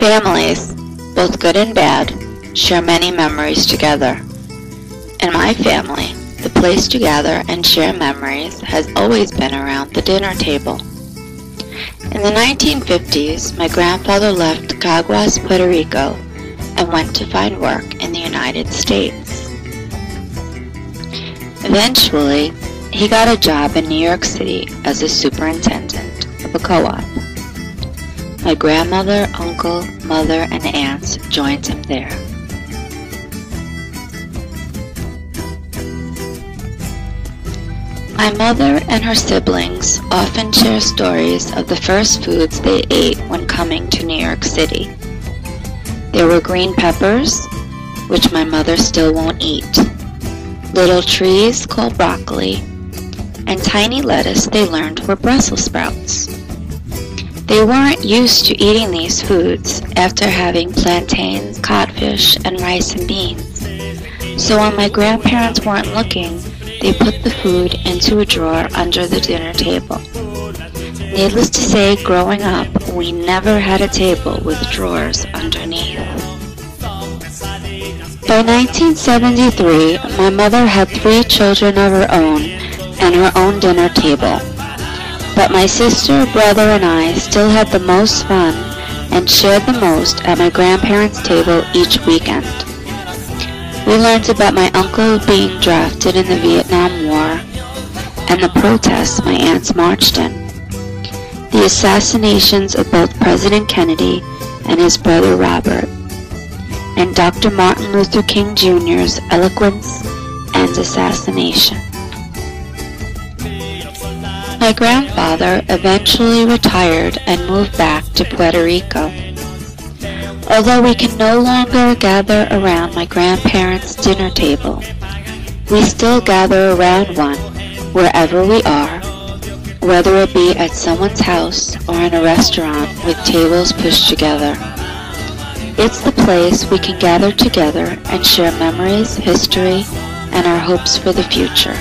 Families, both good and bad, share many memories together. In my family, the place to gather and share memories has always been around the dinner table. In the 1950s, my grandfather left Caguas, Puerto Rico, and went to find work in the United States. Eventually, he got a job in New York City as a superintendent of a co-op. My grandmother, uncle, mother, and aunts joined him there. My mother and her siblings often share stories of the first foods they ate when coming to New York City. There were green peppers, which my mother still won't eat, little trees called broccoli, and tiny lettuce they learned were Brussels sprouts. They weren't used to eating these foods after having plantains, codfish, and rice and beans. So when my grandparents weren't looking, they put the food into a drawer under the dinner table. Needless to say, growing up, we never had a table with drawers underneath. By 1973, my mother had 3 children of her own and her own dinner table. But my sister, brother, and I still had the most fun and shared the most at my grandparents' table each weekend. We learned about my uncle being drafted in the Vietnam War and the protests my aunts marched in, the assassinations of both President Kennedy and his brother Robert, and Dr. Martin Luther King Jr.'s eloquence and assassination. My grandfather eventually retired and moved back to Puerto Rico. Although we can no longer gather around my grandparents' dinner table, we still gather around one wherever we are, whether it be at someone's house or in a restaurant with tables pushed together. It's the place we can gather together and share memories, history, and our hopes for the future.